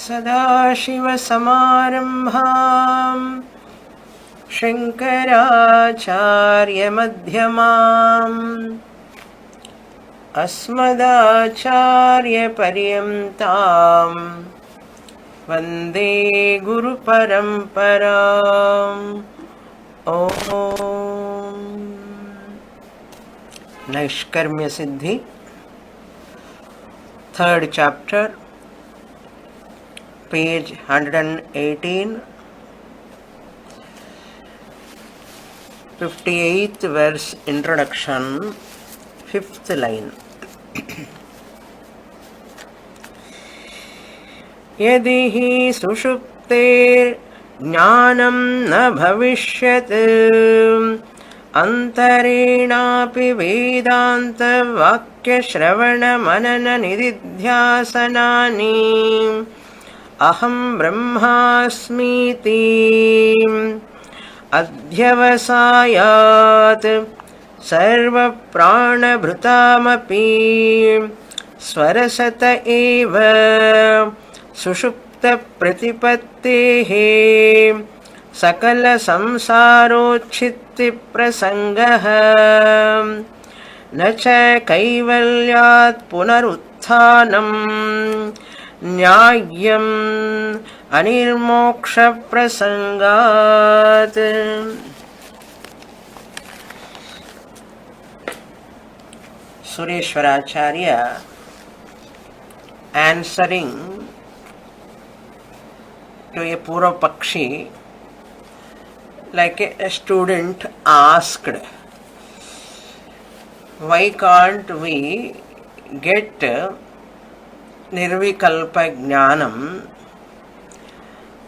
सदाशिवसमारम्भां शङ्कराचार्यमध्यमाम् अस्मदाचार्यपर्यन्तां वन्दे गुरुपरम्पराम्। ॐ नैष्कर्म्य सिद्धि, third chapter, page 118, 58th verse, introduction, 5th line. यदि हि सुषुप्ते ज्ञानं न भविष्यत् अन्तरेणापि वेदान्तवाक्यश्रवणमनननिदिध्यासनानि अहं ब्रह्मास्मीति अध्यवसायात् सर्वप्राणभृतामपि स्वरसत एव सुषुप्तप्रतिपत्तेः सकलसंसारोच्छित्तिप्रसङ्गः न च कैवल्यात् पुनरुत्थानं न्याय्यम् अनिर्मोक्षप्रसङ्गात्। Sureśvaracharya answering to a Purva Pakshi, like a student asked, why can't we get Nirvikalpa Jnanam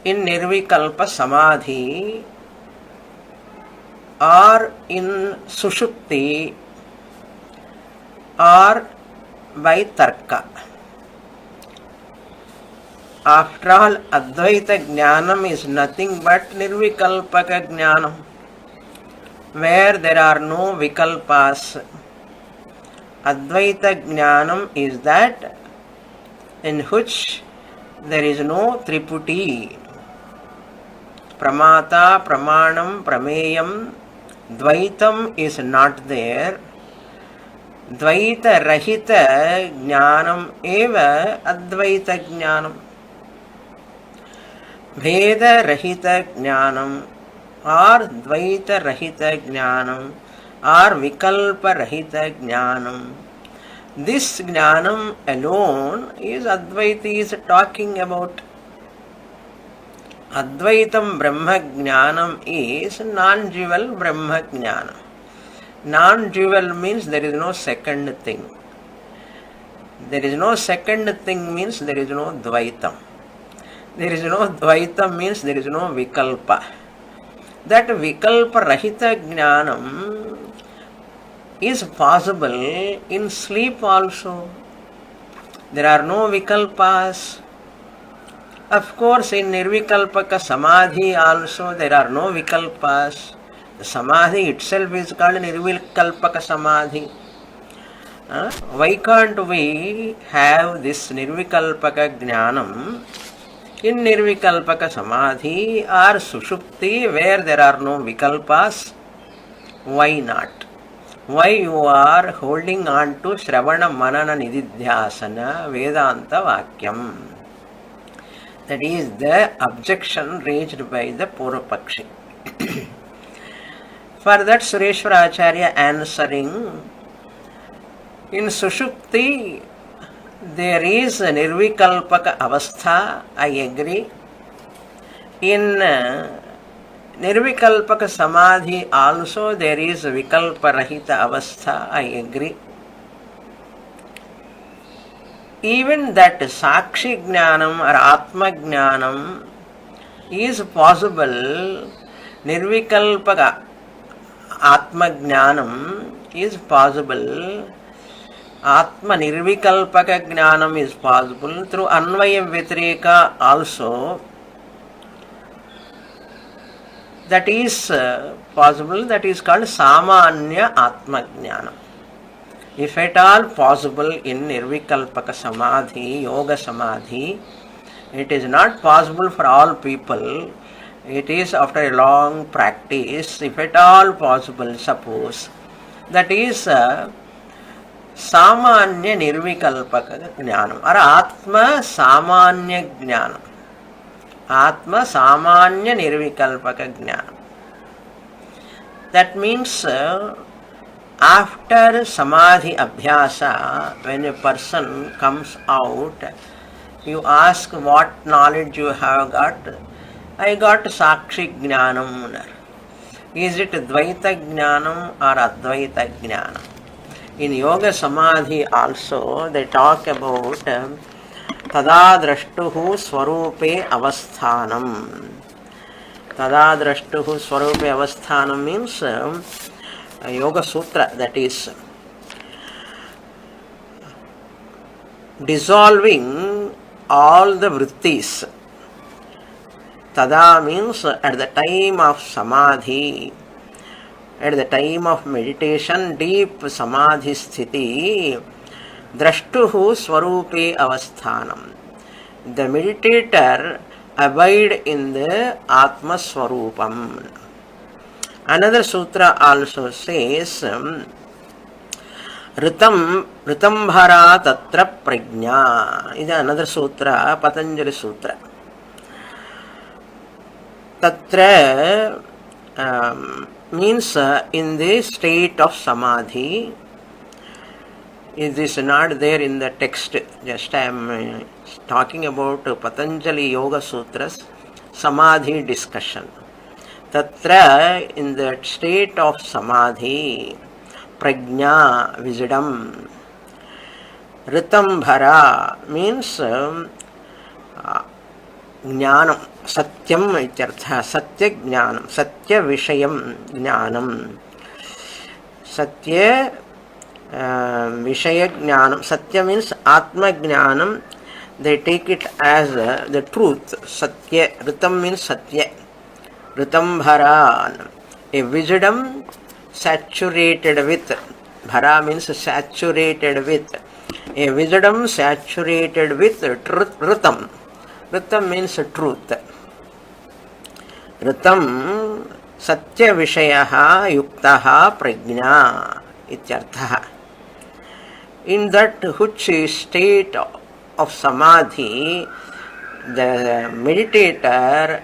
in Nirvikalpa Samadhi or in Sushupti or by Tarka? After all, Advaita Jnanam is nothing but Nirvikalpaka Jnanam, where there are no Vikalpas. Advaita Jnanam is that in which there is no Triputi. Pramata, Pramanam, Prameyam, Dvaitam is not there. Dvaita Rahita Jnanam eva Advaita Jnanam. Veda Rahita Jnanam or Dvaita Rahita Jnanam or Vikalpa Rahita Jnanam. This Jnanam alone is Advaita is talking about. Advaitam Brahma Jnanam is non-dual Brahma Jnanam. Non-dual means there is no second thing. There is no second thing means there is no Dvaitam. There is no Dvaitam means there is no Vikalpa. That Vikalpa Rahita Jnanam is possible in sleep also. There are no Vikalpas. Of course, in Nirvikalpaka Samadhi also there are no Vikalpas. The Samadhi itself is called Nirvikalpaka Samadhi. Why can't we have this Nirvikalpaka Jnanam in Nirvikalpaka Samadhi or Sushupti where there are no Vikalpas? Why not? Why you are holding on to Shravana Manana Nididhyasana Vedanta Vakyam? That is the objection raised by the Purva Pakshi. For that, Sureśvara Acharya answering, in Sushupti there is a Nirvikalpaka Avastha, I agree. In Nirvikalpaka Samadhi also there is Vikalpa Rahita Avastha, I agree. Even that Sakshi Jnanam or Atma Jnanam is possible. Nirvikalpaka Atma Jnanam is possible. Atma Nirvikalpaka Jnanam is possible through Anvaya Vyatireka also. That is possible, that is called Samanya Atma Jnanam. If at all possible in Nirvikalpaka Samadhi, Yoga Samadhi, It is not possible for all people. It is after a long practice, if at all possible, suppose. That is Samanya Nirvikalpaka Jnanam or Atma Samanya Jnanam. Atma Samanya Nirvikalpaka Jnanam. That means after Samadhi Abhyasa, when a person comes out, you ask what knowledge you have got. I got Sakshi Jnanam. Is it Advaita Jnanam or Advaita Jnanam? In Yoga Samadhi also they talk about Tada Drashtuhu Swarupe Avasthanam. Tada Drashtuhu Swarupe Avasthanam means a Yoga Sutra, that is dissolving all the vrittis. Tada means at the time of Samadhi, at the time of meditation, deep Samadhi sthiti, Drashtuhu Swarupe Avasthanam. The meditator abide in the Atma Swarupam. Another sutra also says, Ritam bhara tatra prajna. Is another sutra, Patanjali Sutra. Tatra means in the state of Samadhi. It is not there in the text. Just I am talking about Patanjali Yoga Sutras, Samadhi discussion. Tatra, in the state of Samadhi, prajna, wisdom. Ritambhara means jnanam, satyam ityartha, satya jnanam, satya vishayam jnanam. Satya vishaya jnanam. Satya means atma jnanam. They take it as the truth. Satya, ritam means satya. Ritambhara, a wisdom saturated with. Bhara means saturated with. A wisdom saturated with truth. Ritam. Ritam means truth. Ritam satya vishayaha yuktaha prajna ityarthaha. In that which is state of Samadhi, the meditator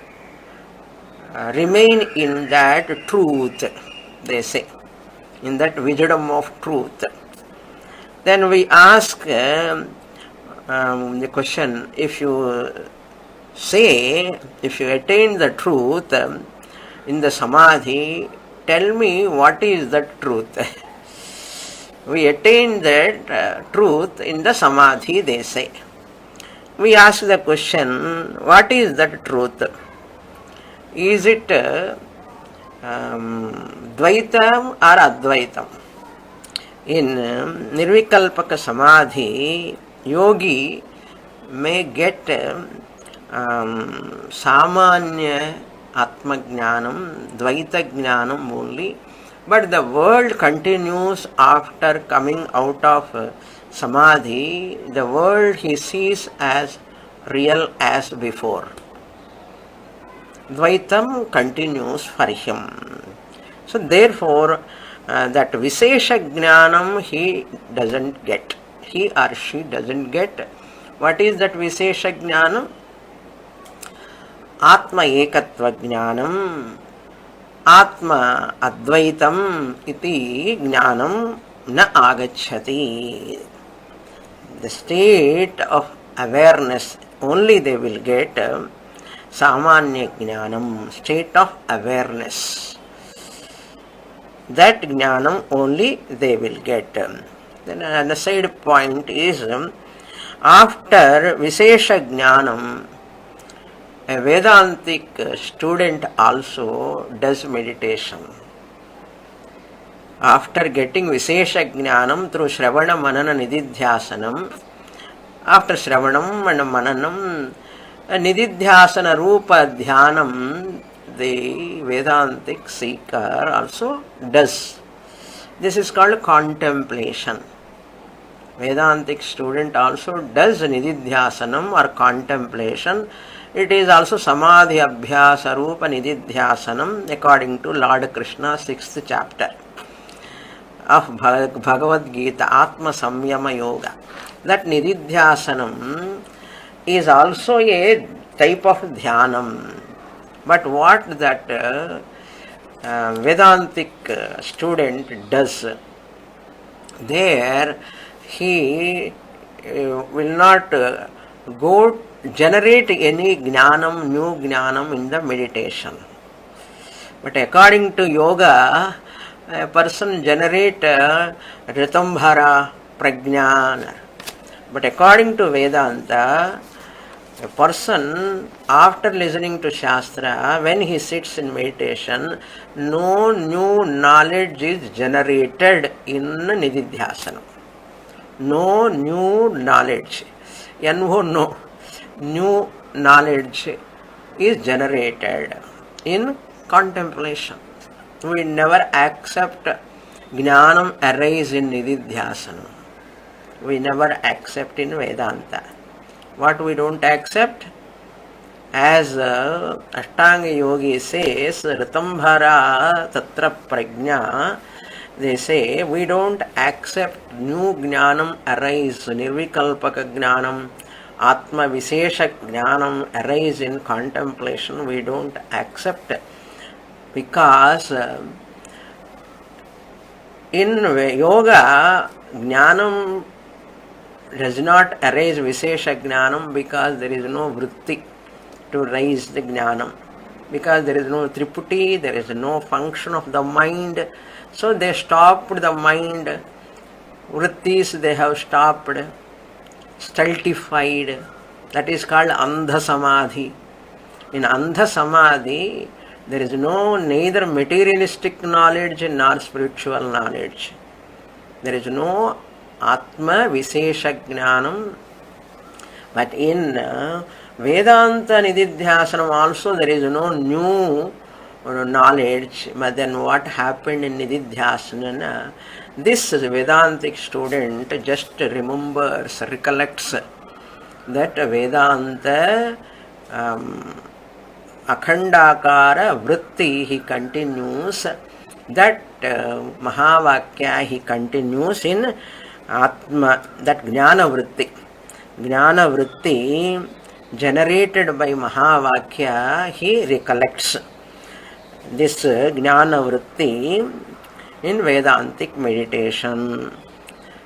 remain in that truth, they say, in that wisdom of truth. Then we ask the question, if you say, if you attain the truth in the Samadhi, tell me what is that truth. We attain that truth in the Samadhi, they say. We ask the question, what is that truth? Is it Dvaitam or Advaitam? In Nirvikalpaka Samadhi, yogi may get Samanya Atma Jnanam, Dvaita Jnanam only, but the world continues after coming out of Samadhi. The world he sees as real as before. Dvaitam continues for him. So therefore, that Vishesha Jnanam he doesn't get. He or she doesn't get. What is that Vishesha Jnanam? Atma Ekatva Jnanam, Atma Advaitam iti Jnanam na agacchati. The state of awareness only they will get. Samanya Jnanam, state of awareness. That Jnanam only they will get. Then another side point is, after Vishesha Jnanam, a Vedantic student also does meditation. After getting Vishesha Jnanam through Shravana Manana Nididhyasanam, after Shravanam and Mananam, Nididhyasana Rupa Dhyanam, the Vedantic seeker also does. This is called contemplation. Vedantic student also does nididhyasanam or contemplation. It is also samadhi abhyasa rupa nididhyasanam according to Lord Krishna 6th chapter of Bhagavad Gita, Atma Samyama Yoga. That nididhyasanam is also a type of dhyanam. But what that Vedantic student does, there he will not go generate any jnanam, new jnanam in the meditation. But according to yoga, a person generate ritambhara, prajnana. But according to Vedanta, a person after listening to Shastra, when he sits in meditation, no new knowledge is generated in nididhyasanam. No new knowledge. No new knowledge is generated in contemplation. We never accept jnanam arise in nididhyasanam. We never accept in Vedanta. What we don't accept? As Ashtanga Yogi says, Ritambhara Tatra Prajna, they say we don't accept new jnanam arise, nirvikalpaka jnanam, atma vishesha jnanam arise in contemplation. We don't accept because in yoga jnanam does not arise vishesha jnanam because there is no vritti to raise the jnanam, because there is no triputi, there is no function of the mind. So they stopped the mind, vrittis they have stopped, stultified. That is called andha samadhi. In andha samadhi, there is neither materialistic knowledge nor spiritual knowledge. There is no atma vishesha jnanam. But in Vedanta nididhyasanam also there is no new knowledge. But then what happened in nididhyasana? This Vedantic student just remembers, recollects that Vedanta akhandakara vritti he continues, that Mahavakya he continues in Atma, that Jnana vritti. Jnana vritti generated by Mahavakya he recollects. This Jnana vritti in Vedantic meditation.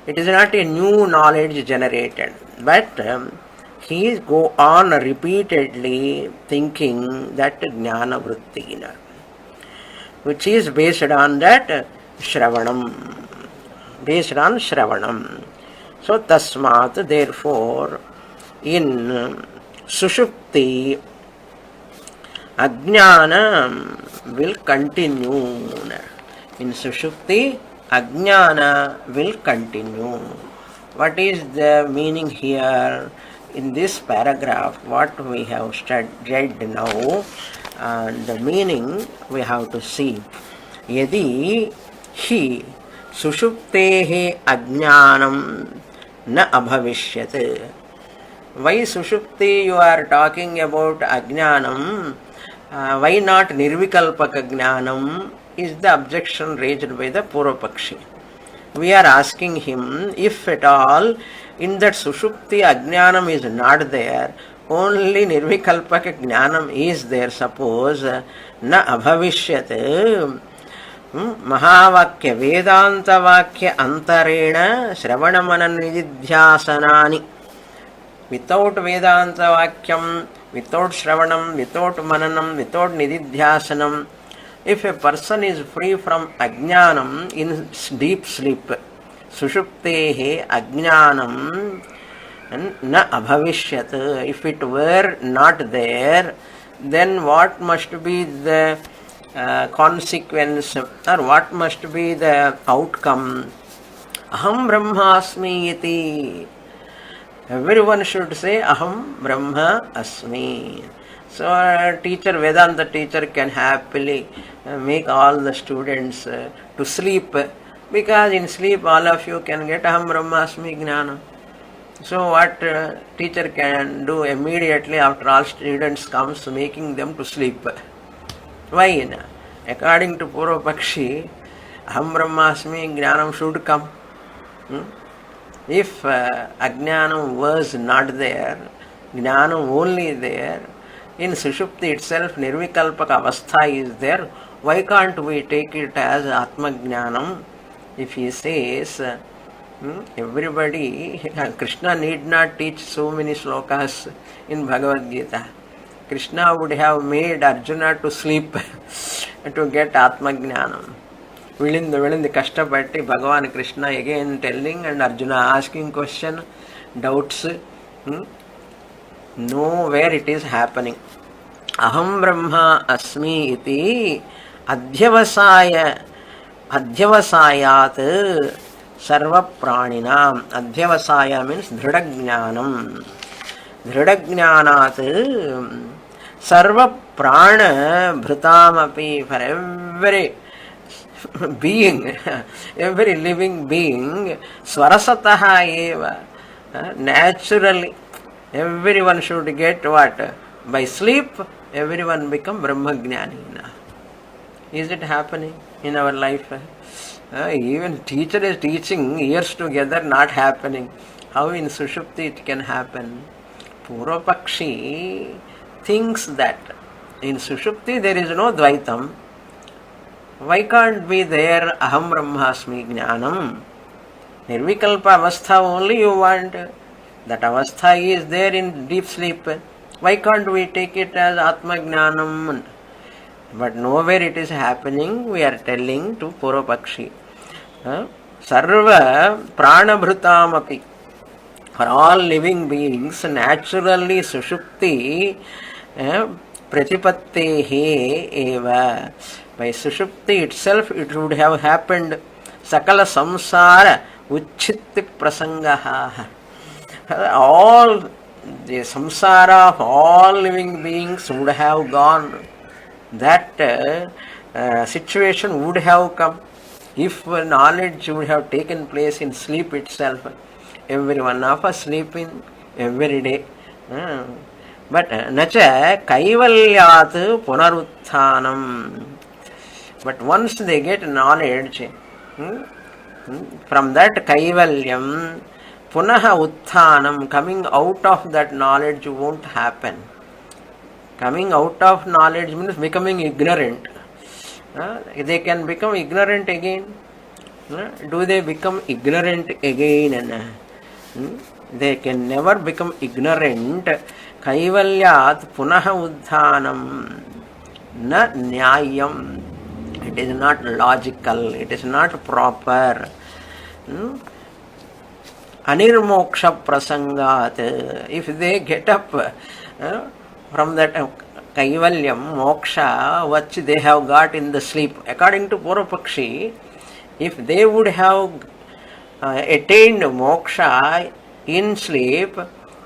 It is not a new knowledge generated, but he go on repeatedly thinking that Jnana vritti, which is based on that Shravanam. Based on Shravanam. So Tasmat, therefore, in Sushupti, Ajnana will continue. In Sushupti, Ajnana will continue. What is the meaning here? In this paragraph, what we have read now, the meaning we have to see. Yadi hi Sushuptehe Ajnanam na abhavishyat. Why Sushupti you are talking about Ajnanam? Why not Nirvikalpaka Jnanam? Is the objection raised by the Purvapakshi. We are asking him, if at all in that Sushupti Ajnanam is not there, only Nirvikalpaka Jnanam is there, suppose, na abhavishyat. Mahavakya Vedanta Vakya Antarena Shravanamana Nididhyasanani. Without Vedanta Vakyam, without Shravanam, without Mananam, without Nididhyasanam, if a person is free from Ajnanam in deep sleep, Sushuptehe Ajnanam na abhavishyat, if it were not there, then what must be the consequence, or what must be the outcome? Aham Brahmasmi iti. Everyone should say Aham Brahma Asmi. So a teacher, Vedanta teacher can happily make all the students to sleep Because in sleep all of you can get Aham Brahmasmi Jnana. So what teacher can do immediately after all students comes, making them to sleep. Why? According to Purva Pakshi, Aham Brahmasmi Jnanam should come. If Ajnanam was not there, Jnanam only there, in Sushupti itself Nirvikalpaka Avastha is there, why can't we take it as Atma Jnanam? If he says, everybody, Krishna need not teach so many slokas in Bhagavad Gita. Krishna would have made Arjuna to sleep to get Atma Jnanam. Vilindi Kashtapatti, Bhagavan Krishna again telling and Arjuna asking question, doubts. Nowhere it is happening. Aham Brahma Asmi iti Adhyavasayat Sarva Praninam. Adhyavasaya means Dhridajnanam. Dhridajnanat Sarva Prana Bhritamapi, for every being, every living being, Swarasataha eva, naturally, everyone should get what? By sleep, everyone become Brahmagnani. Is it happening in our life? Even teacher is teaching years together, not happening. How in Sushupti it can happen? Purva Pakshi thinks that in Sushupti there is no Dvaitam. Why can't be there Aham Brahmasmi Jnanam? Nirvikalpa Avastha only you want. That Avastha is there in deep sleep. Why can't we take it as Atma Jnanam? But nowhere it is happening, we are telling to Purva Pakshi. Sarva Pranabhrutam api. For all living beings, naturally Sushupti Pratipattehe eva. By Sushupti itself it would have happened. Sakala Samsara Uchchitti Prasangaha. All the samsara of all living beings would have gone. That situation would have come if knowledge would have taken place in sleep itself. Every one of us sleeping every day. But nacha kaivalyat punaruthanam. But once they get knowledge, from that kaivalyam, punaha utthanam, coming out of that knowledge won't happen. Coming out of knowledge means becoming ignorant. They can become ignorant again. Do they become ignorant again? They can never become ignorant. Kaivalyat punaha uddhanam na nyayam. It is not logical. It is not proper. Anirmoksha prasangat. If they get up from that kaivalyam, moksha, which they have got in the sleep, according to Purva Pakshi, if they would have attained moksha in sleep,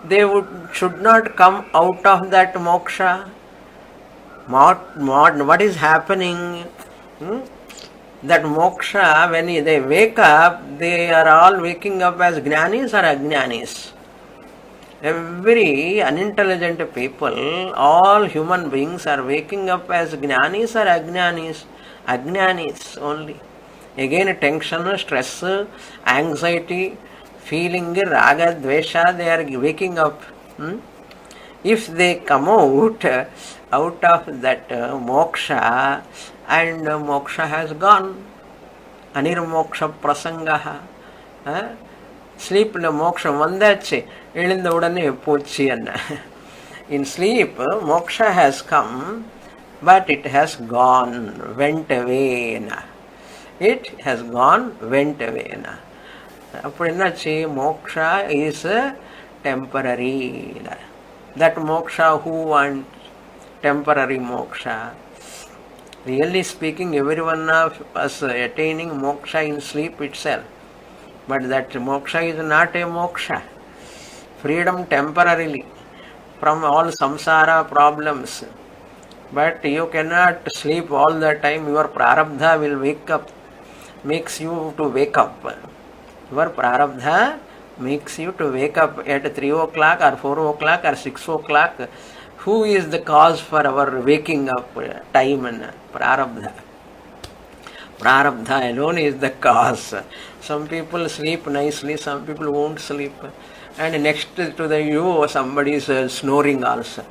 they should not come out of that moksha. What is happening? That moksha, when they wake up, they are all waking up as jnanis or ajnanis. Every unintelligent people, all human beings are waking up as jnanis or ajnanis. Ajnanis only. Again tension, stress, anxiety, feeling, raga, dvesha, they are waking up. If they come out of that moksha, and moksha has gone, anirmoksha prasangaha. Sleep moksha vandache, elinda udane pochi anna. In sleep, moksha has come, but it has gone, went away. It has gone, went away. Moksha is temporary. That moksha, who wants temporary moksha? Really speaking, every one of us attaining moksha in sleep itself. But that moksha is not a moksha. Freedom temporarily from all samsara problems. But you cannot sleep all the time. Your prarabdha will wake up. makes you to wake up. Your prarabdha makes you to wake up at 3 o'clock or 4 o'clock or 6 o'clock. Who is the cause for our waking up time and prarabdha? Prarabdha alone is the cause. Some people sleep nicely, some people won't sleep. And next to the you, somebody is snoring also.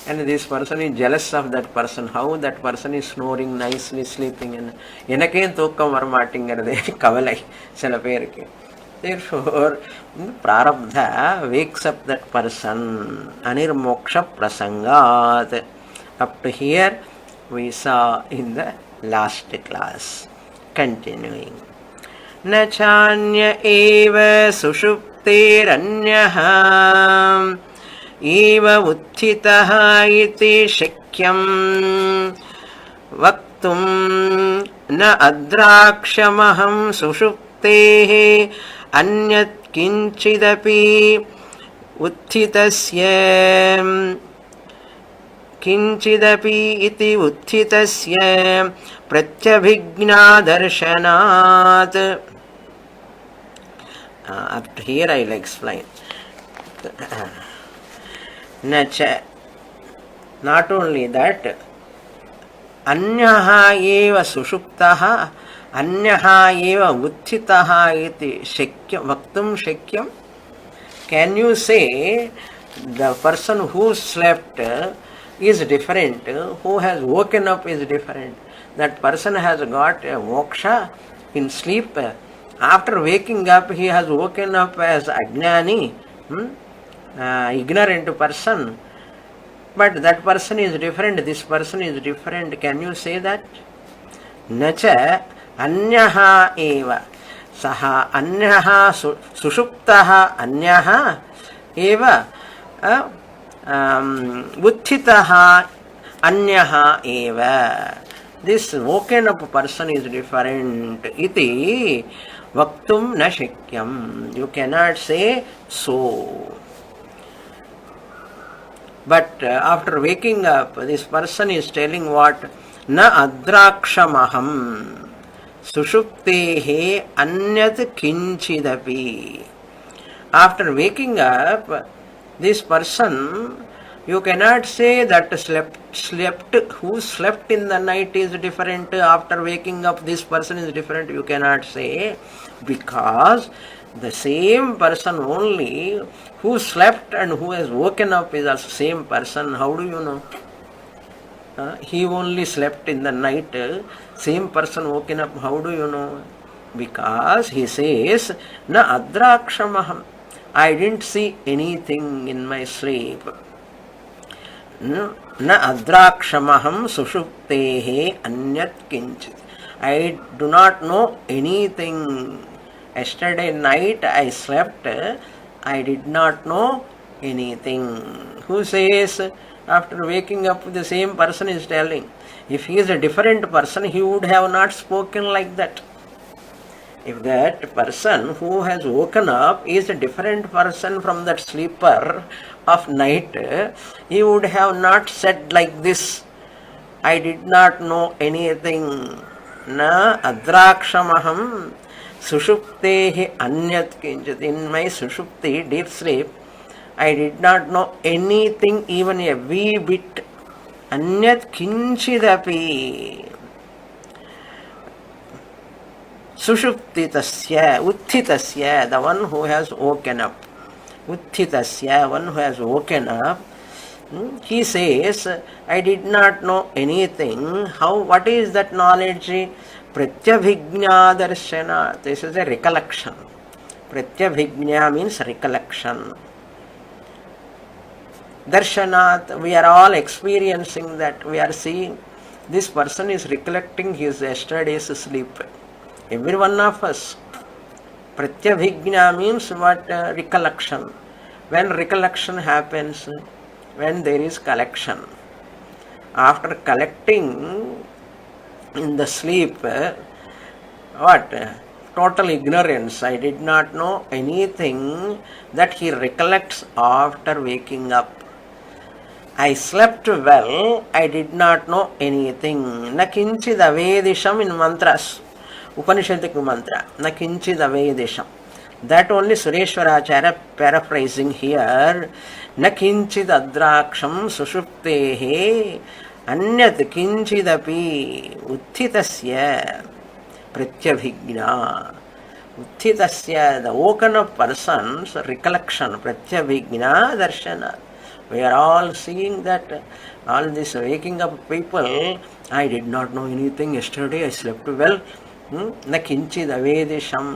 And this person is jealous of that person. How that person is snoring nicely, sleeping. And enake thokkam varmatingarade kavalai sila perke. Therefore, prarabdha wakes up that person. Anirmoksha prasangat. Up to here, we saw in the last class. Continuing. Na chanya eva sushuptiranyah eva utthitaha iti shakyam vaktum na adrakshamaham sushuptehe anyat kinchidapi uthitasya kinchidapi iti uthitasya pratyabhigna darshanat. Up to here I will explain. Not only that, anyaha eva sushuptaha anyaha eva utthitaha iti shakyam vaktum shakyam. Can you say the person who slept is different, who has woken up is different? That person has got a moksha in sleep. After waking up, he has woken up as ajnani, ignorant person. But that person is different, this person is different. Can you say that? Nacha anyaha eva. Saha anyaha sushuptaha anyaha eva utthitaha anyaha eva. This woken up person is different. Iti vaktum na shakyam. You cannot say so. But after waking up, this person is telling what? Na adrakshamaham sushuptehe anyat kinchidapi. After waking up, this person, you cannot say that who slept in the night is different. After waking up, this person is different. You cannot say, because the same person only who slept and who has woken up is also same person. How do you know? He only slept in the night, same person woken up. How do you know? Because he says, na adrakshamaham. I didn't see anything in my sleep. Na adrakshamaham sushuptehe anyat kinchit. I do not know anything. Yesterday night I slept. I did not know anything. Who says? After waking up, the same person is telling. If he is a different person, he would have not spoken like that. If that person who has woken up is a different person from that sleeper of night, he would have not said like this. I did not know anything. Na adrakshamaham sushuptehi anyat kinchit. In my sushupti, deep sleep, I did not know anything, even a wee bit. Anyat kinchidapi. Sushuptitasya, uthitasya, the one who has woken up. Uthitasya, one who has woken up. He says, I did not know anything. How? What is that knowledge? Pratyabhignya darshana. This is a recollection. Pratyabhignya means recollection. Darshanat, we are all experiencing that. We are seeing this person is recollecting his yesterday's sleep. Every one of us. Pratyabhignya means what? Recollection. When recollection happens, when there is collection. After collecting in the sleep, what? Total ignorance. I did not know anything. That he recollects after waking up. I slept well. I did not know anything. Na kinchid avedisham in mantras. Upanishadic mantra, na kinchid avedisham. That only Sureśvara paraphrasing here. Na kinchid adraksham sushuptehe anyat kinchidapi uthitasya pratyabhigna. Uthitasya, the woken up person's recollection, pratyabhigna darshana. We are all seeing that all this waking up people, I did not know anything yesterday, I slept well. Na kinchid avedisham,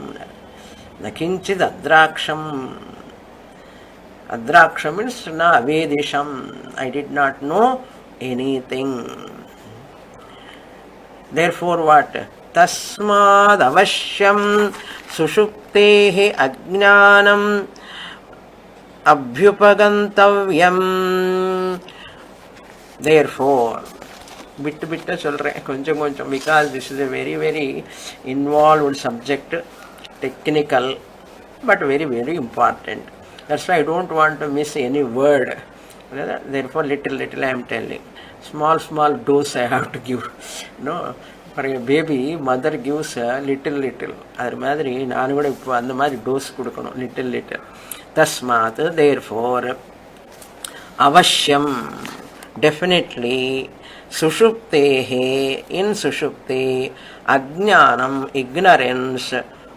na kinchid adraksham. Adraksham means na avedisham, I did not know anything. Therefore what? Tasmad avashyam sushuptehe ajnanam abhyupagantavyam. Therefore, bit சொல்றேன் கொஞ்சம் கொஞ்சம், because this is a very very involved subject, technical but very very important. That's why I don't want to miss any word. Therefore little I am telling. Small dose I have to give. No, for a baby mother gives little. அது மாதிரி நான் கூட இப்போ அந்த மாதிரி dose கொடுக்கணும், little. Tasmat, therefore, avashyam, definitely, sushuptehe, in sushupte, ajnanam, ignorance,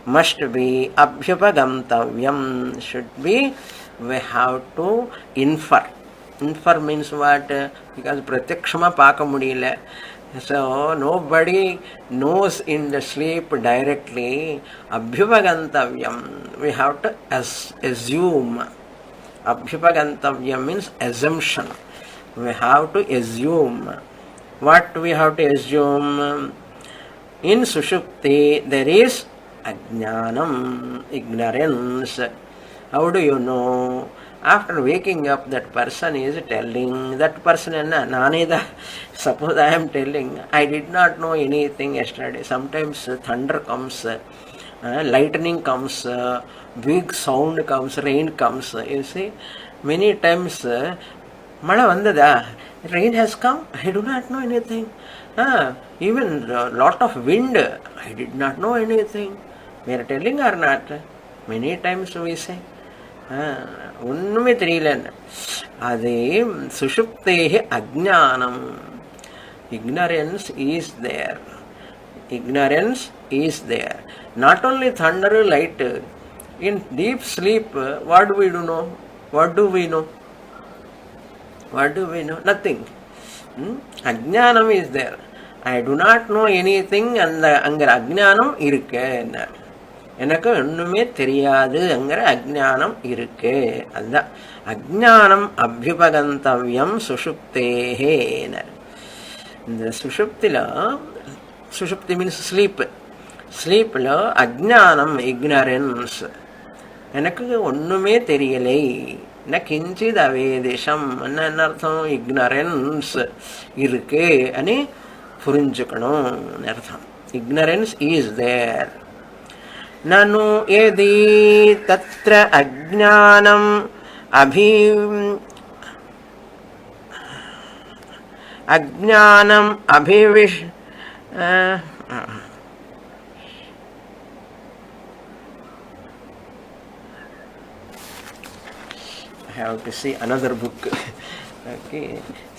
must be abhyupagamtavyam, should be, we have to infer. Infer means what? Because pratyakshama paaka mudiyala. So nobody knows in the sleep directly. Abhyupagantavyam, we have to assume. Abhyupagantavyam means assumption. We have to assume. What we have to assume? In sushupti there is ajnanam, ignorance. How do you know? After waking up, that person is telling, that person, suppose I am telling, I did not know anything yesterday. Sometimes thunder comes, lightning comes, big sound comes, rain comes. You see, many times, Mala vandada, rain has come, I do not know anything. Even a lot of wind, I did not know anything. We are telling or not? Many times we say. ஒண்ணுமே தெரியலன்னு. அது சுஷுப்தேஹி அஜ்ஞானம். Ignorance is there. Ignorance is there. Not only thunder, light. In deep sleep, what do we know? What do we know? What do we know? Nothing. Ajnanam is there. I do not know anything, and அங்க அஜ்ஞானம் இருக்கு. எனக்கு ஒண்ணுமே தெரியாது அங்கற அஜ்ஞானம் இருக்கு. அதுதான் அஜ்ஞானம் அபியுபகந்தவ்யம் சுஷுப்தேஹே. இந்த சுஷுப்தில, சுஷுப்தி மீன்ஸ் ஸ்லீப், ஸ்லீப்ல அஜ்ஞானம் இக்னரன்ஸ், எனக்கு ஒண்ணுமே தெரியலை. ந கிஞ்சித் அவேதிஷம், என்ன அர்த்தம்? இக்னரன்ஸ் இருக்கு అని புரிஞ்சுக்கணும் அர்த்தம். Ignorance is there. நனு யதி தத்ர அஜ்ஞானம் அஜ்ஞானம் அபிவிஷ் I have to see another book. Okay,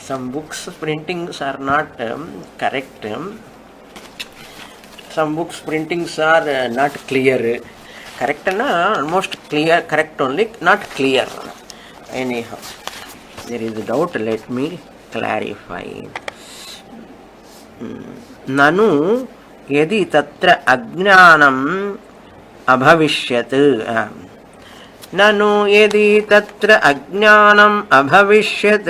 some books printings are not correct. Some books printings are not clear. Correct na, almost clear, correct only, not clear. Anyhow, there is a doubt, let me clarify. Nanu yadi tatra ajnanam abhavishyat. Nanu yadi tatra ajnanam abhavishyat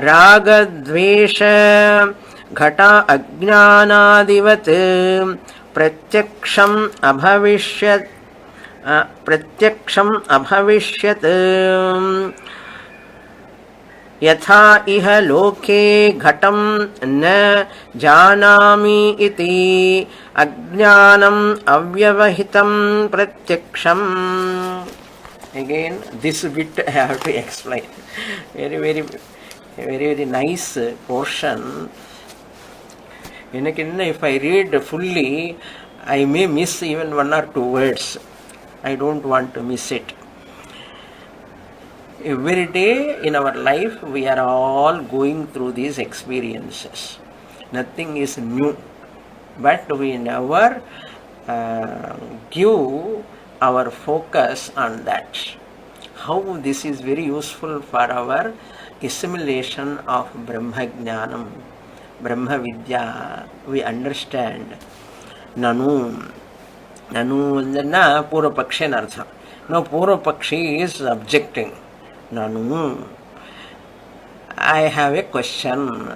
ragadvesha घटा अज्ञानादिवत् प्रत्यक्षम् अभविष्यत् यथा इह लोके घटं न जानामि इति अज्ञानम् अव्यवहितं प्रत्यक्षम्. Again, this bit I have to explain. Very nice portion. If I read fully, I may miss even one or two words. I don't want to miss it. Every day in our life, we are all going through these experiences. Nothing is new, but we never give our focus on that. How this is very useful for our assimilation of Brahma Jnanam, Brahma Vidya. We understand. Nanu andana Purva Pakshi anartha. Now Purva Pakshi is objecting. Nanu, I have a question.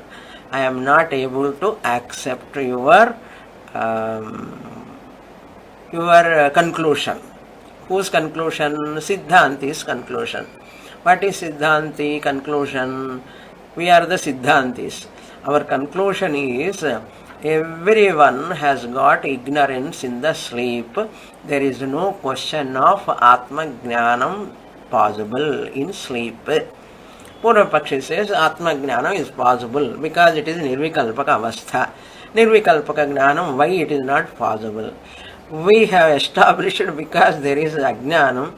I am not able to accept your conclusion. Whose conclusion? Siddhanti's conclusion. What is Siddhanti conclusion? We are the Siddhantis. Our conclusion is everyone has got ignorance in the sleep. There is no question of Atma Jnanam possible in sleep. Purva Pakshi says Atma Jnana is possible because it is Nirvikalpaka Avastha. Nirvikalpaka Jnanam, why it is not possible? We have established because there is Ajnanam.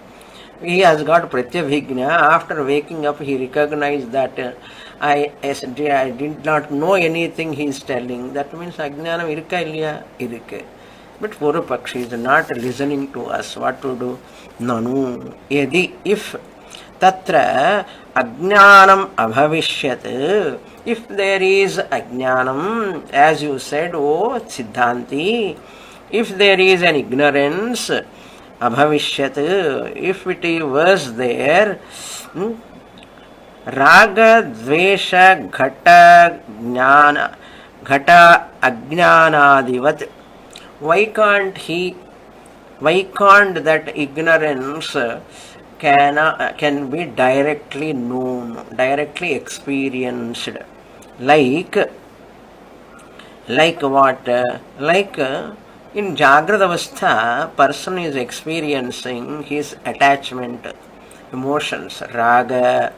He has got Pratyabhigna. After waking up, he recognized that I did not know anything he is telling. That means Ajnanam irka ilya? Irka. But Purva Pakshi is not listening to us. What to do? Nanu. Yadi, if tatra ajnanam abhavishyat, if there is ajnanam, as you said, O Siddhanti, if there is an ignorance, abhavishyat, if it was there, raga dvesha ghata jnana, ghata ajnanadivat, why can't that ignorance can be directly known, directly experienced? Like what? Like in Jagrata Avastha, person is experiencing his attachment, emotions, raga,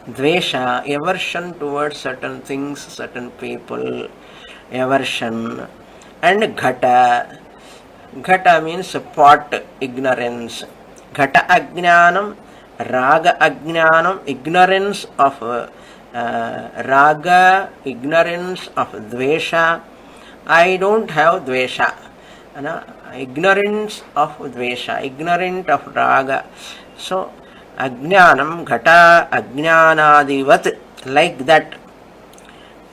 dvesha, aversion towards certain things, certain people, aversion, and ghata. Ghata means pot, ignorance. Ghata ajnanam, raga ajnanam, ignorance of raga, ignorance of dvesha. I don't have dvesha. Ignorance of dvesha, ignorant of raga. So, ajnanam, ghata ajnanadivat, like that.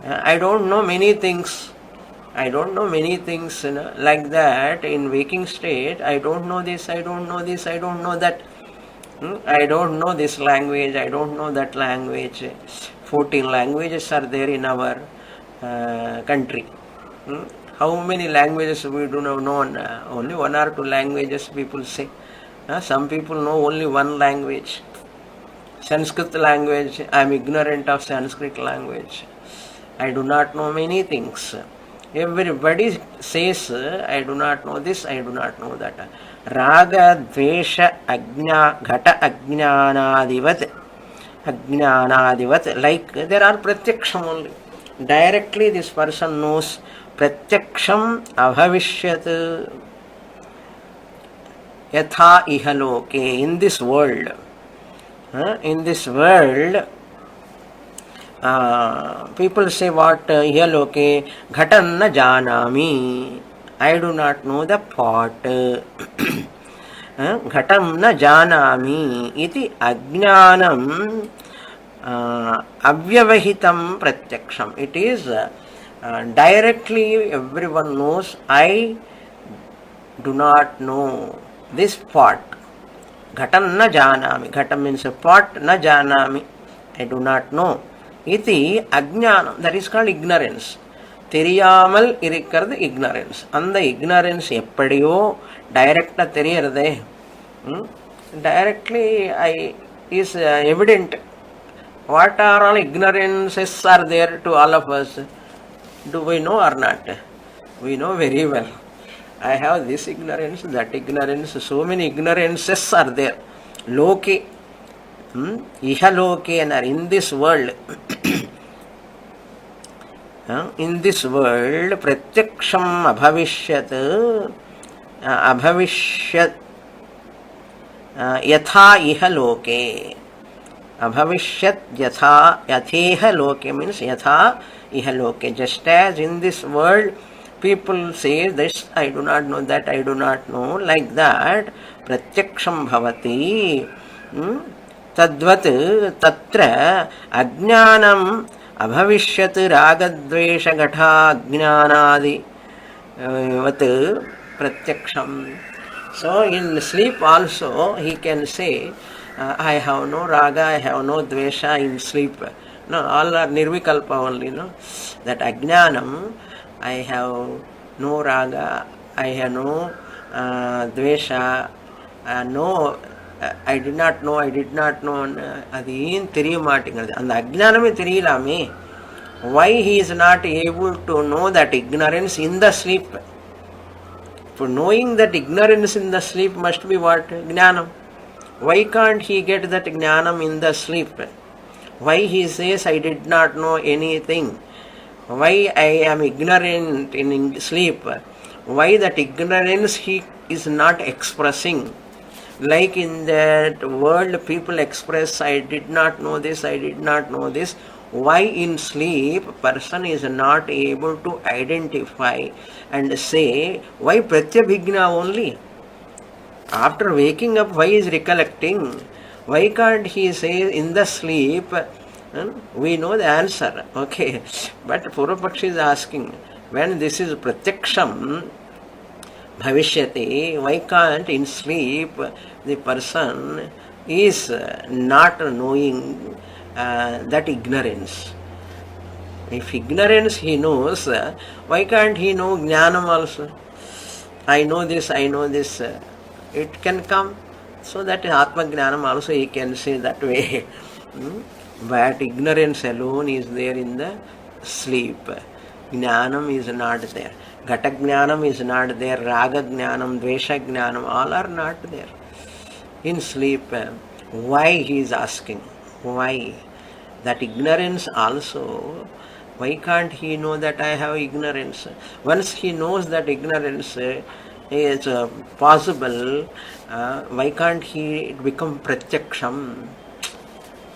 I don't know many things. Like that. In waking state, I don't know this, I don't know this, I don't know that. I don't know this language, I don't know that language. 14 languages are there in our country. How many languages we do not know? Only 1 or 2 languages people say. Some people know only 1 language. Sanskrit language, I am ignorant of Sanskrit language. I do not know many things. Everybody says, I do not know this, I do not know that. Raga, dvesha, ghata ajnanadivat, like there are pratyaksham only. Directly this person knows pratyaksham abhavishyat yatha ihaloke, in this world. In this world, people say what? Ihaloke ghatan na janami, I do not know the pot. Ghatam na janami iti ajnanam avyavahitam pratyaksham. It is directly everyone knows, I do not know this pot. Ghatam na janami. Ghatam means a pot, na janami, I do not know. Iti ajnanam, that is called ignorance. தெரியாமல் இருக்கிறது ignorance. அந்த ignorance எப்படியோ டைரக்டா தெரியறதே. Directly is evident. What are all ignorances are there to all of us? Do we know or not? We know very well. I have this ignorance, that ignorance, so many ignorances are there. Loke, ihaloke, and in this world. In this world, pratyaksham abhavishyat, abhavishyat yatha iha loke. Abhavishyat yatheha loke means yatha iha loke. Just as in this world people say this I do not know, that I do not know, like that pratyaksham bhavati. Tadvat tatra ajnanam abhavishyat ragadvesha gatha ajnanadi vat pratyaksham. So in sleep also he can say, I have no raga, I have no dvesha in sleep. No, all are nirvikalpa only. No, that ajnanam, I have no raga, I have no dvesha, no, I did not know, அது ஏன் தெரிய மாட்டேங்கிறது? அந்த அஜ்ஞானமே தெரியலாமே. Why he is not able to know that ignorance in the sleep? For knowing that ignorance in the sleep must be what? Jnanam. Why can't he get that jnanam in the sleep? Why he says I did not know anything? Why I am ignorant in sleep? Why that ignorance he is not expressing? Like in that world people express, I did not know this, I did not know this. Why in sleep person is not able to identify and say, why pratyabhigna only? After waking up, why is recollecting? Why can't he say in the sleep? We know the answer, okay. But Purvapakshi is asking, when this is pratyaksham bhavishyati, why can't in sleep the person is not knowing that ignorance? If ignorance he knows, why can't he know jnanam also? I know this, I know this. It can come. So that Atma Jnanam also he can say that way. But ignorance alone is there in the sleep. Jnanam is not there. Gata Jnanam is not there. Raga Jnanam, Dvesha Jnanam, all are not there. In sleep, why he is asking? Why? That ignorance also, why can't he know that I have ignorance? Once he knows that ignorance is possible, why can't he become pratyaksham?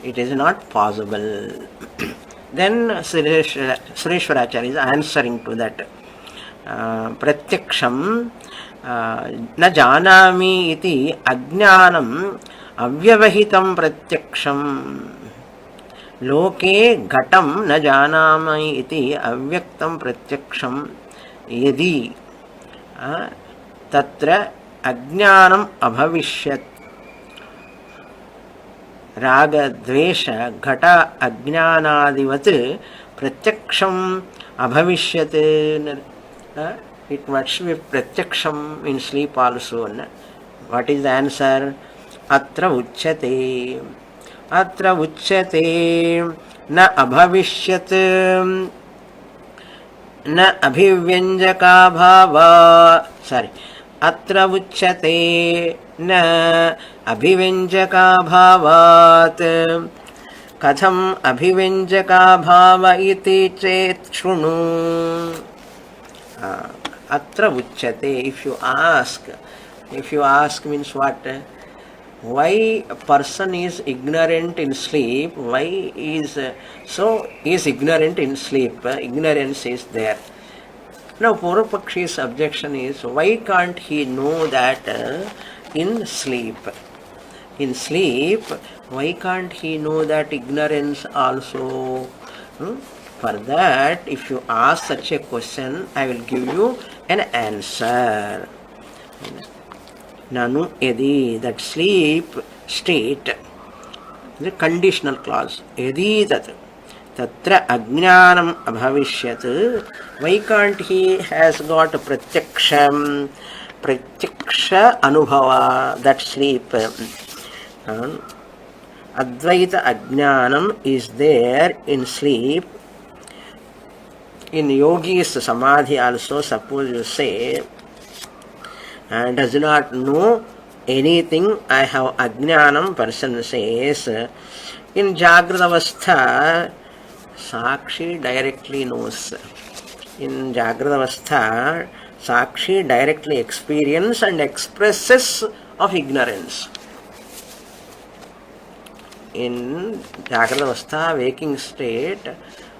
It is not possible. Then Sureśvara is answering to that. Pratyaksham na janami iti ajnanam avyavahitam pratyaksham. Loke ghatam na janami iti avyaktam pratyaksham yadi tatra ajnanam abhavishyat raga dvesha ghata ajnanadivat pratyaksham abhavishyat. It must be pratyaksham in sleep also. What is the answer? Atra uchyate. Atra uchyate na abhavishyat na abhivyanjaka bhava. Sorry. Atra uchyate na abhivyanjaka bhavat. Katham abhivyanjaka bhava iti chet shunu. Atra uchyate. If you ask means what? Why a person is ignorant in sleep? Why is ignorant in sleep? Ignorance is there. Now Purvapakshi's objection is, why can't he know that in sleep? In sleep, why can't he know that ignorance also? For that, if you ask such a question, I will give you an answer. Nanu yadi, that sleep state, the conditional clause. Yadi tat tatra ajnanam abhavishyat. Why can't he has got pratyaksha anubhava, that sleep? Advaita ajnanam is there in sleep. In yogis samadhi also, suppose you say, and does not know anything, I have ajnanam, person says. In Jagrata Avastha, Sakshi directly knows. In Jagrata Avastha, Sakshi directly experience and expresses of ignorance. In Jagrata Avastha, waking state,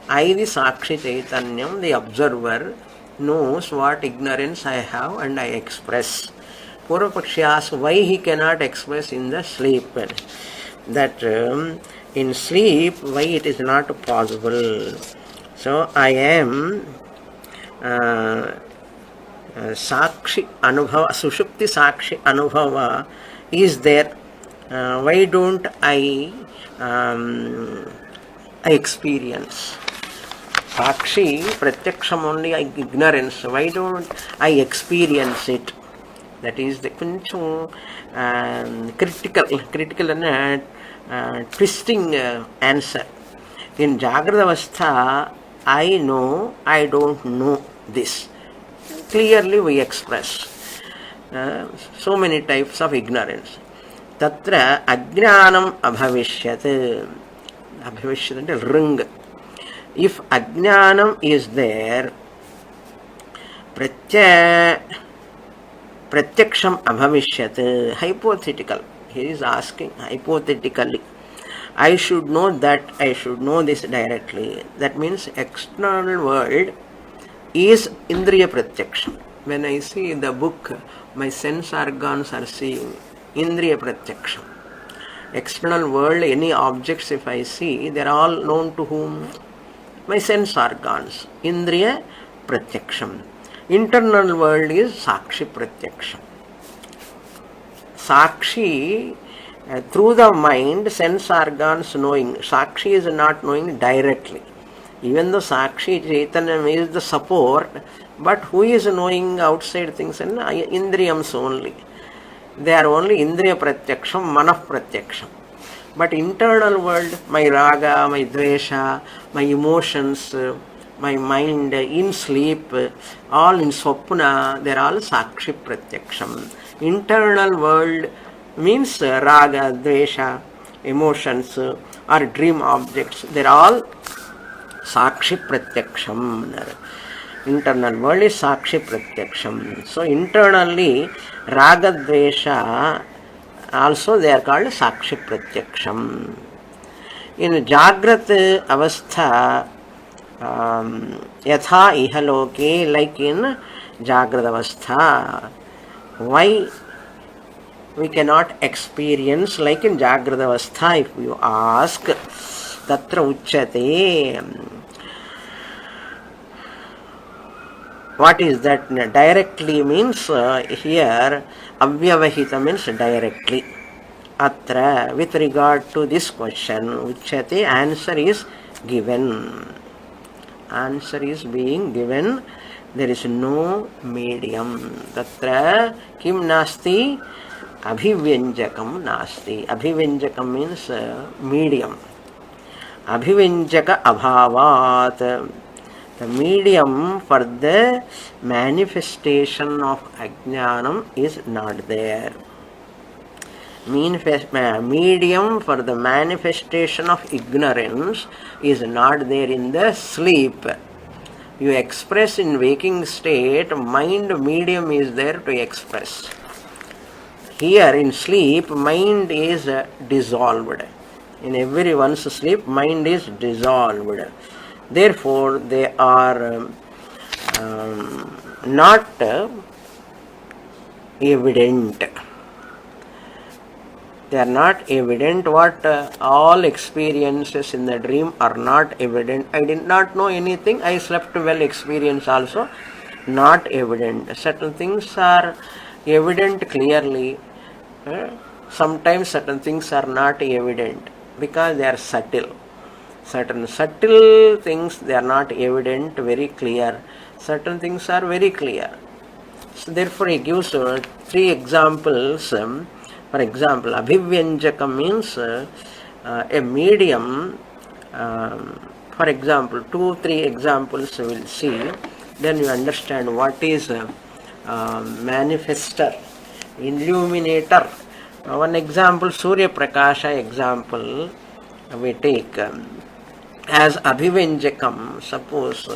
I, the Sakshi Chaitanyam, the observer, knows what ignorance I have and I express. Purvapakshi asks why he cannot express in the sleep. That in sleep, why it is not possible. So I am Sakshi Anubhava, Sushupti Sakshi Anubhava is there. Why don't I experience? Sakshi, Pratyaksham only ignorance. Why don't I experience it? That is the critical and twisting answer. In Jagrata Avastha, I know, I don't know this. Clearly we express so many types of ignorance. Tatra ajnanam abhavishyat. Abhavishyat is ring. If ajnanam is there, pratyaksham abhavishyat, hypothetical. He is asking hypothetically. I should know that, I should know this directly. That means external world is indriya pratyaksham. When I see the book, my sense organs are seeing indriya pratyaksham. External world, any objects if I see, they are all known to whom? My sense organs. Indriya pratyaksham. Internal world is sakshi pratyaksham. Sakshi, through the mind, sense organs knowing. Sakshi is not knowing directly. Even though Sakshi Chaitanya is the support, but who is knowing outside things? And Indriyams only. They are only Indriya Pratyaksham, Manah Pratyaksham. But internal world, my raga, my dvesha, my emotions, my mind in sleep, all in swapna, they are all Sakshi Pratyaksham. Internal world means raga, dvesha, emotions or dream objects, they are all Sakshi Pratyaksham. Internal world is Sakshi Pratyaksham. So internally, raga, dvesha, also they are called Sakshi Pratyaksham. In Jagrata Avastha, yatha ihaloke, like in Jagrata Avastha, why we cannot experience like in Jagrata Avastha? If you ask, tatra uchyate. What is that? Directly means here avyavahita means directly. Atra, with regard to this question, uchyate, answer is given. Answer is being given. There is no medium. Tatra kim nasti? Abhivyanjakam nasti. Abhivyanjakam means medium. Abhivinjaka abhavat. The medium for the manifestation of ajnanam is not there. Medium for the manifestation of ignorance is not there in the sleep. You express in waking state, mind medium is there to express. Here in sleep, mind is dissolved. In everyone's sleep, mind is dissolved. Therefore, they are not evident. They are not evident. What all experiences in the dream are not evident. I did not know anything. I slept well. Experience also not evident. Certain things are evident clearly. Sometimes certain things are not evident because they are subtle. Certain subtle things, they are not evident, very clear. Certain things are very clear. So therefore he gives 3 examples. For example, abhivyanjaka means a medium. For example, 2-3 examples we will see. Then you understand what is manifester, illuminator. One example, Surya Prakasha example we take. As abhivanjakam, suppose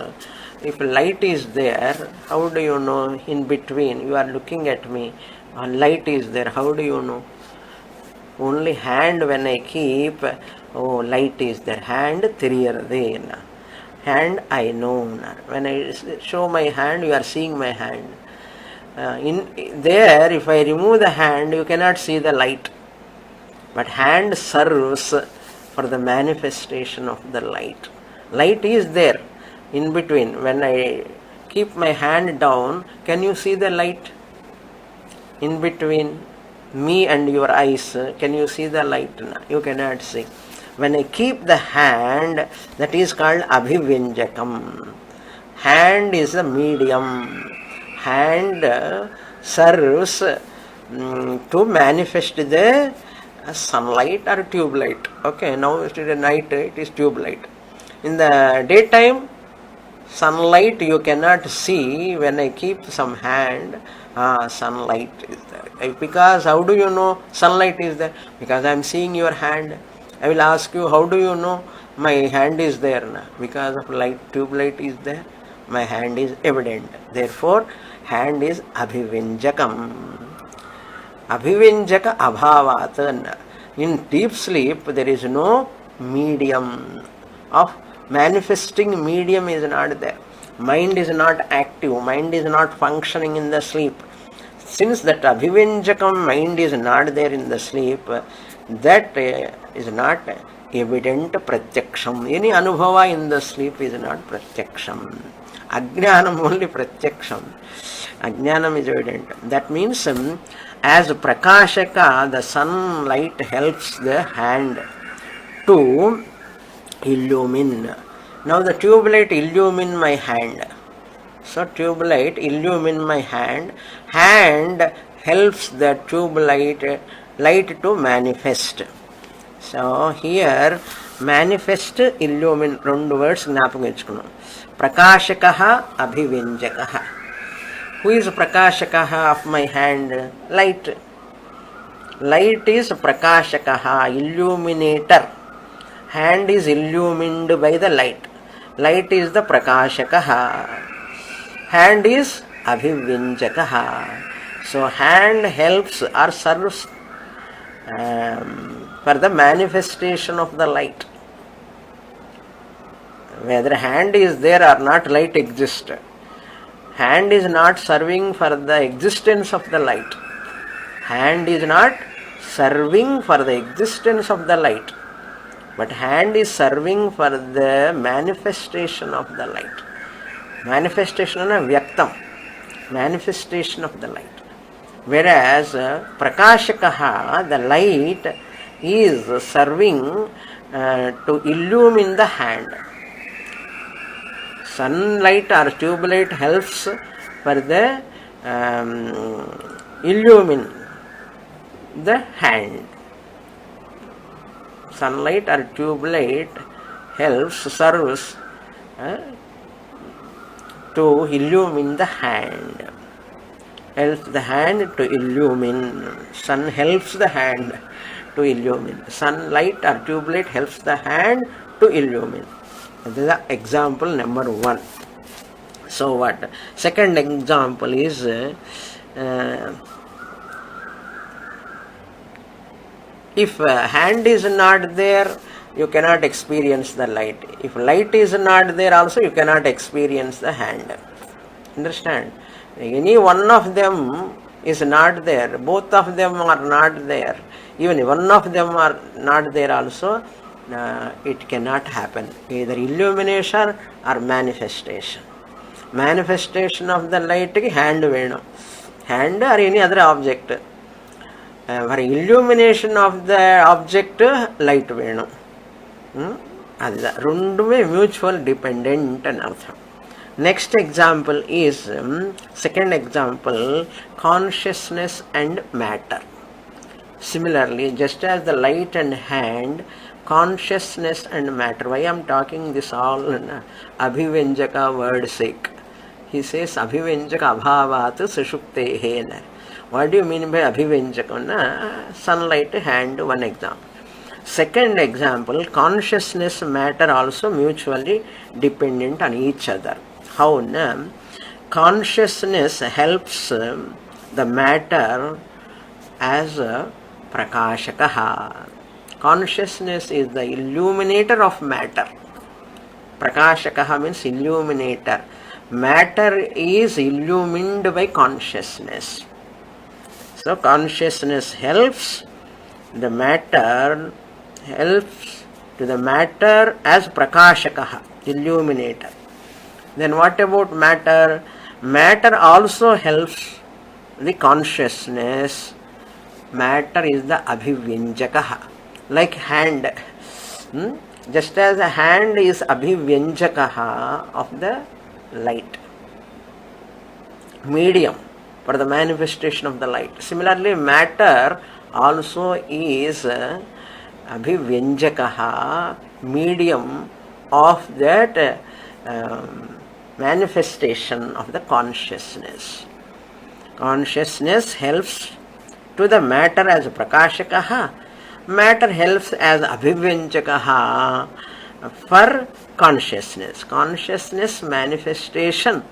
if light is there, how do you know in between? You are looking at me, light is there, how do you know? Only hand when I keep, oh, light is there. Hand theriyarade. Hand I know. When I show my hand, you are seeing my hand. There, if I remove the hand, you cannot see the light. But hand serves for the manifestation of the light. Light is there in between. When I keep my hand down, can you see the light? In between me and your eyes, can you see the light? You cannot see. When I keep the hand, that is called abhivinjakam. Hand is the medium. Hand serves to manifest the sunlight or tube light. Okay, now it is night, it is tube light. In the daytime, sunlight you cannot see. When I keep some hand, sunlight is there. Because how do you know sunlight is there? Because I am seeing your hand. I will ask you, how do you know my hand is there? Because of light, tube light is there. My hand is evident. Therefore, hand is abhivinjakam. Abhivinjaka abhavat. In deep sleep, there is no medium of manifesting. Medium is not there. Mind is not active. Mind is not functioning in the sleep. Since that abhivinjakam mind is not there in the sleep, that is not evident pratyaksham. Any anubhava in the sleep is not pratyaksham. Ajnanam only pratyaksham. Ajnanam is evident. That means as prakashaka, the sunlight helps the hand to illumine. Now the tube light illumine my hand. So tube light illumine my hand. Hand helps the tube light to manifest. So here manifest, illumine, రెండు words జ్ఞాపకం తెచ్చుకున్నాం. ప్రకాశకః అభివ్యంజకః. Who is prakashakah of my hand? Light. Light is prakashakah, illuminator. Hand is illumined by the light. Light is the prakashakah. Hand is abhivinjakah. So hand helps or serves for the manifestation of the light. Whether hand is there or not, light exists. Hand is not serving for the existence of the light. Hand is not serving for the existence of the light. But hand is serving for the manifestation of the light. Manifestation is vyaktam. Manifestation of the light. Whereas prakashakaha, the light, is serving to illumine the hand. Sunlight or tube light helps for the illumine the hand. Sunlight or tube light helps, serves to illumine the hand. Helps the hand to illumine. Sun helps the hand to illumine. Sunlight or tube light helps the hand to illumine. This is example number 1. So what? Second example is if hand is not there, you cannot experience the light. If light is not there also, you cannot experience the hand. Understand? Any one of them is not there. Both of them are not there. Even one of them are not there also, it cannot happen. Either illumination or manifestation. Manifestation of the light ki hand venam. Hand or any other object. For illumination of the object, light venam. Adha rendume mutual dependent and artham. Next example is second example, consciousness and matter. Similarly, just as the light and hand, consciousness and matter. Why I am talking this all in abhivinjaka word sake? He says abhivinjaka abhavat sushuptehe. What do you mean by abhivinjaka? Sunlight, hand, one example. Second example, consciousness, matter also mutually dependent on each other. how consciousness helps the matter as a prakashakaha. Consciousness is the illuminator of matter. Prakashakaha means illuminator. Matter is illumined by consciousness. So consciousness helps the matter, helps to the matter as prakashakaha, illuminator. Then what about matter? Matter also helps the consciousness. Matter is the abhivyanjakaha, like hand. Just as a hand is abhivyanjakaha of the light, medium for the manifestation of the light. Similarly, matter also is abhivyanjakaha, medium of that manifestation of the consciousness. Consciousness helps to the matter as prakashakaha. Matter helps as abhivyanjakaha for consciousness. Consciousness manifestation.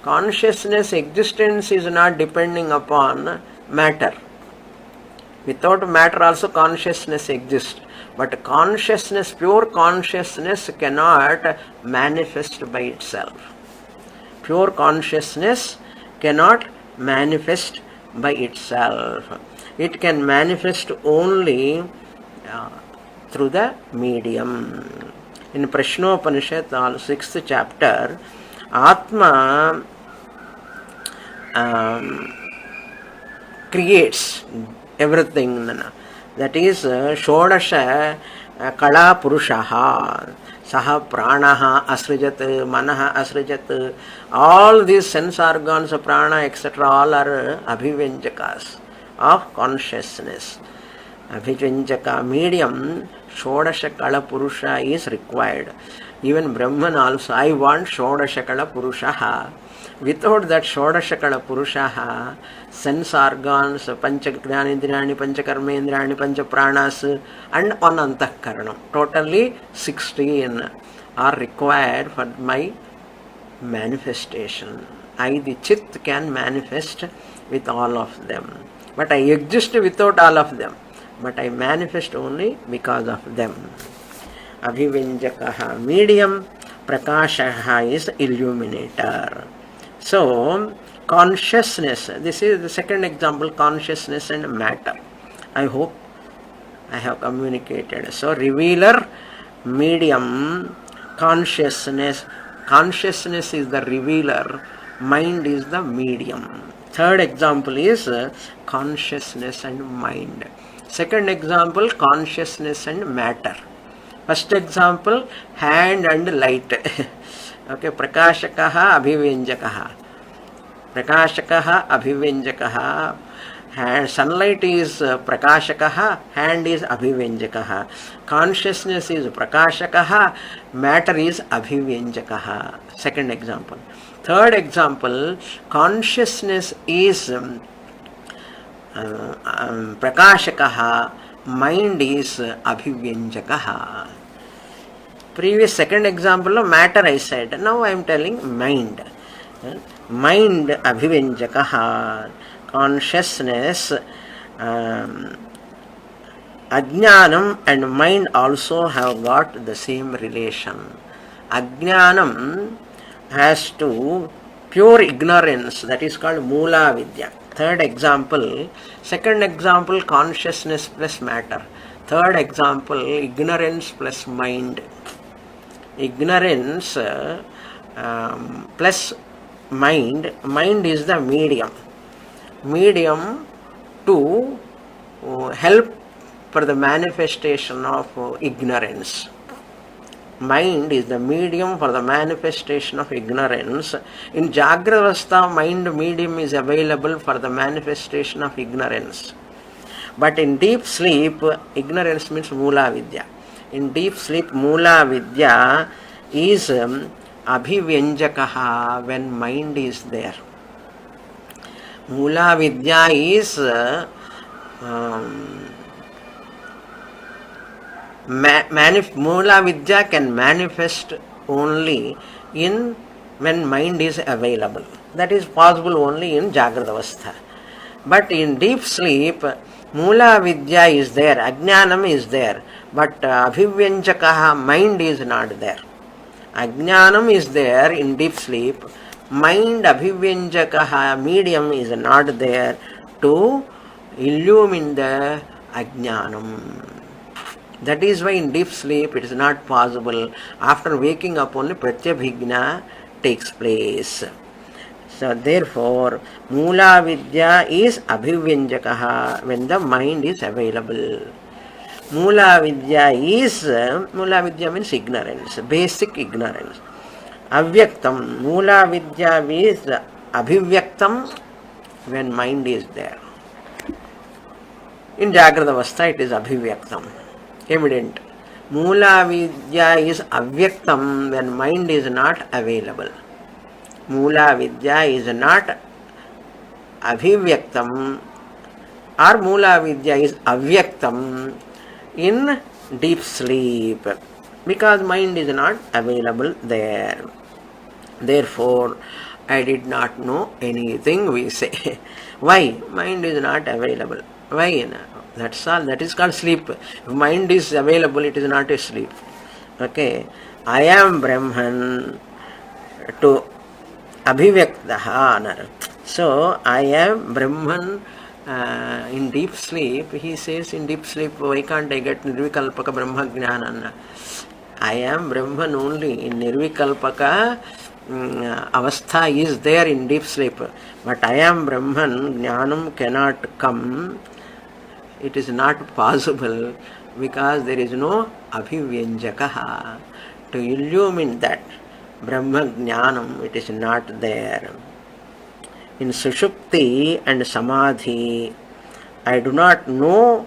Consciousness existence is not depending upon matter. Without matter also consciousness exists. But consciousness, pure consciousness cannot manifest by itself. Pure consciousness cannot manifest by itself. It can manifest only through the medium. In Prashnopanishad, 6th chapter, Atma creates everything. That is Shodasha Kala Purushaha, Saha Pranaha Asrijat, Manaha Asrijat. All these sense organs, prana, etc., all are abhivanjakas of consciousness. Abhivanjaka medium, Shodasha Kala Purusha is required. Even Brahman also, I want Shodasha Kala Purushaha. Without that Shodashakala Purushaha, sense organs, Pancha Jnanindriyani, Pancha Karmendriyani, Pancha Pranas, and Anantakaranam. Totally 16 are required for my manifestation. I, the Chit, can manifest with all of them. But I exist without all of them. But I manifest only because of them. Abhivanjakaha medium, Prakashaha is illuminator. So, consciousness, this is the second example, consciousness and matter. I hope I have communicated. So, revealer, medium, consciousness. Consciousness is the revealer, mind is the medium. Third example is consciousness and mind. Second example, consciousness and matter. First example, hand and light. Okay, Prakashakaha, Abhivanjakaha. Prakashakaha, Abhivanjakaha. Hand, sunlight is Prakashakaha, hand is Abhivanjakaha. Consciousness is Prakashakaha, matter is Abhivanjakaha. Second example. Third example, consciousness is Prakashakaha, mind is Abhivanjakaha. Previous second example of matter I said. Now I am telling mind. Mind abhivanjakaha. Consciousness, ajnanam and mind also have got the same relation. Ajnanam has to pure ignorance, that is called Mula Vidya. Third example, second example, consciousness plus matter. Third example, ignorance plus mind. Ignorance plus mind. Mind is the medium. Medium to help for the manifestation of ignorance. Mind is the medium for the manifestation of ignorance. In Jagrata Avastha, mind medium is available for the manifestation of ignorance. But in deep sleep, ignorance means Mula Vidya. In deep sleep, Mula Vidya is Abhivanjakaha when mind is there. Mula Vidya is Mula Vidya can manifest only in when mind is available. That is possible only in Jagrata Avastha. But in deep sleep, Mula Vidya is there, Ajnanam is there, but Abhivyanjakaha, mind is not there. Ajnanam is there in deep sleep, mind Abhivyanjakaha, medium is not there to illumine the Ajnanam. That is why in deep sleep it is not possible. After waking up only Pratyabhigna takes place. So therefore, Mula Vidya is Abhivyanjakaha when the mind is available. Mula Vidya means ignorance, basic ignorance. Avyaktam, Mula Vidya is Abhivyaktam when mind is there. In Jagrata Avastha it is Abhivyaktam, evident. Mula Vidya is Avyaktam when mind is not available. Mula Vidya is not Abhivyaktam, or Mula Vidya is Avyaktam in deep sleep because mind is not available there. Therefore, I did not know anything, we say. Why? Mind is not available. Why? That's all. That is called sleep. If mind is available, it is not a sleep. Okay. I am Brahman to Abhivyaktaha. So, I am Brahman in deep sleep. He says in deep sleep, why can't I get Nirvikalpaka Brahma Jnana? I am Brahman only. In Nirvikalpaka Avastha is there in deep sleep. But I am Brahman, Jnanam cannot come. It is not possible because there is no Abhivyanjakaha to illumine that Brahma Jnanam. It is not there. In Sushupti and Samadhi, I do not know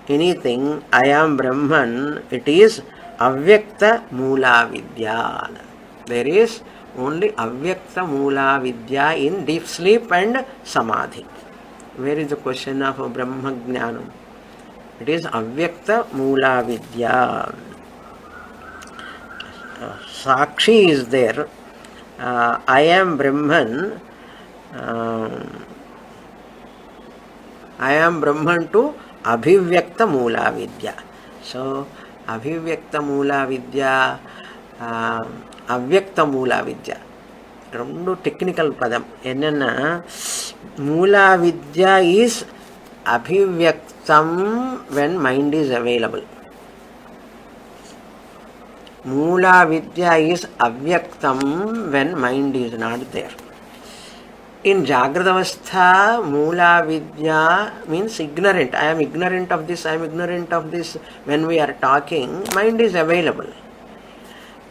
anything. I am Brahman. It is Avyakta Mula Vidya. There is only Avyakta Mula Vidya in deep sleep and Samadhi. Where is the question of Brahma Jnanam? It is Avyakta Mula Vidya. Sakshi is there. I am Brahman. I am Brahman to Abhivyakta Mula Vidya. So, Abhivyakta Mula Vidya, Avyakta Mula Vidya. Rendu technical padam. Enna Mula Vidya is Abhivyaktam when mind is available. Mula Vidya is Avyaktam when mind is not there. In Jagrata Avastha, Mula Vidya means ignorant. I am ignorant of this, I am ignorant of this. When we are talking, mind is available.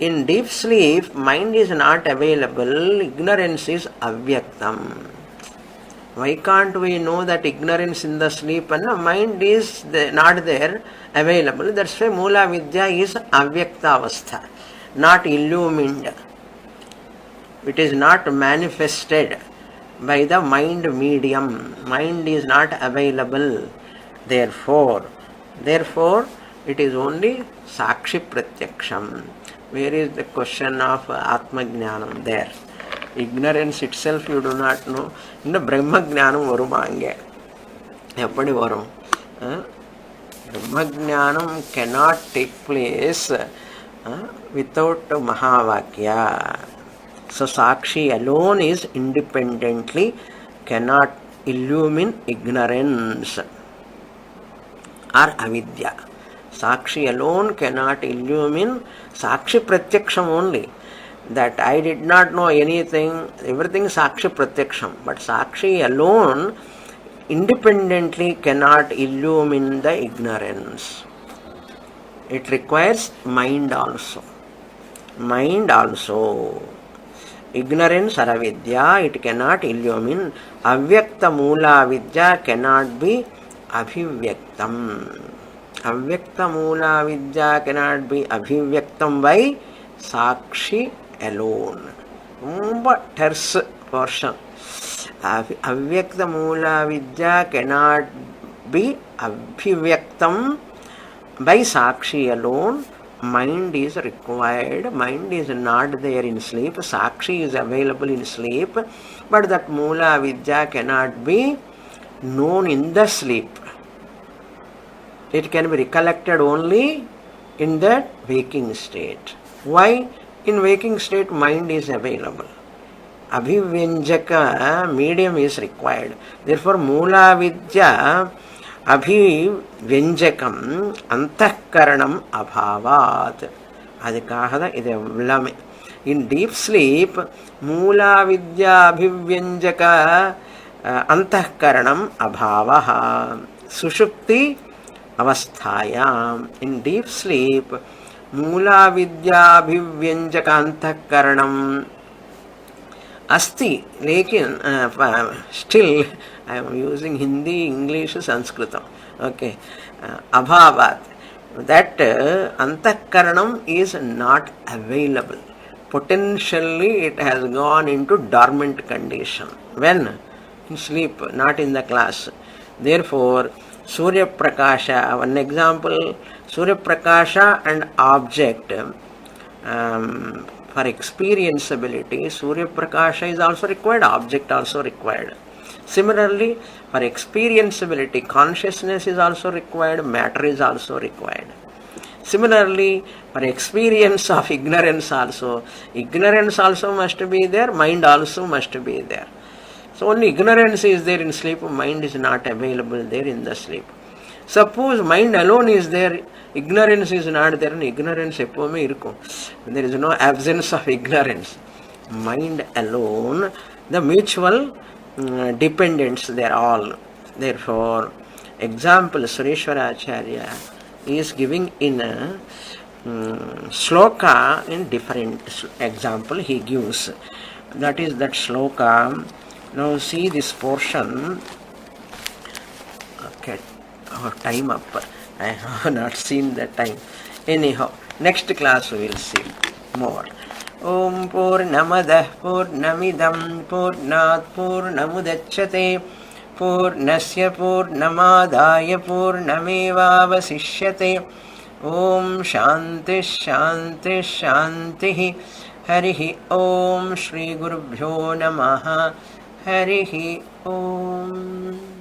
In deep sleep, mind is not available, ignorance is Avyaktam. Why can't we know that ignorance in the sleep and the mind is not there, available? That's why Mula Vidya is Avyakta Avastha, not illumined. It is not manifested by the mind medium. Mind is not available. Therefore, it is only Sakshi Pratyaksham. Where is the question of Atma Jnanam there? Ignorance itself you do not know. In the Brahma Jnanam varumange. Eppadi varum? Brahma Jnanam cannot take place without Mahavakya. So Sakshi alone is independently cannot illumine ignorance or avidya. Sakshi alone cannot illumine. Sakshi Pratyaksham only. That I did not know anything, everything Sakshi Pratyaksham. But Sakshi alone independently cannot illumine the ignorance. It requires mind also. Mind also. Ignorance or avidya, it cannot illumine. Avyakta Mula Vidya cannot be Abhivyaktam. Avyakta Mula Vidya cannot be Abhivyaktam by Sakshi alone. But terse portion. Avyakta Mula Vidya cannot be Abhivyaktam by Sakshi alone. mind is required. Mind is not there in sleep. Sakshi is available in sleep, but that Mula Vidya cannot be known in the sleep. It can be recollected only in that waking state. Why? In waking state, mind is available. Abhivyanjaka medium is required. Therefore, Mula Vidya Abhivyanjakam Antahkaranam Abhavat. Adikahada ide villame. In deep sleep, Mula Vidya Abhivyanjaka Antahkaranam Abhavaha. Sushupti Avasthayam. In deep sleep, Mula Vidya Abhivyanjaka Antahkaranam Asti, lekin still I am using Hindi, English, Sanskritam. Okay, Abhavat. That Antakaranam is not available. Potentially it has gone into dormant condition. When? In sleep, not in the class. Therefore, Surya Prakasha, one example, Surya Prakasha and object. For experienceability, Surya Prakasha is also required, object also required. Similarly, for experienceability, consciousness is also required, matter is also required. Similarly, for experience of ignorance also must be there, mind also must be there. So only ignorance is there in sleep, mind is not available there in the sleep. Suppose mind alone is there, ignorance is not there, and ignorance எப்பவுமே இருக்கும். There is no absence of ignorance. Mind alone, the mutual dependence, they are all. Therefore, example Sureśvara Acharya is giving in a shloka in different example he gives. That is that shloka. Now see this portion. Okay, our time up. I have not seen the time. Anyhow, next class we will see more. Om Purnamadah Purnamidam Purnat Purnamudachyate Purnasya Purnamadaya Purnamevavasishyate. Om Shanti Shanti Shanti. Harihi Om Shri Gurubhyo Namaha. Harihi Om.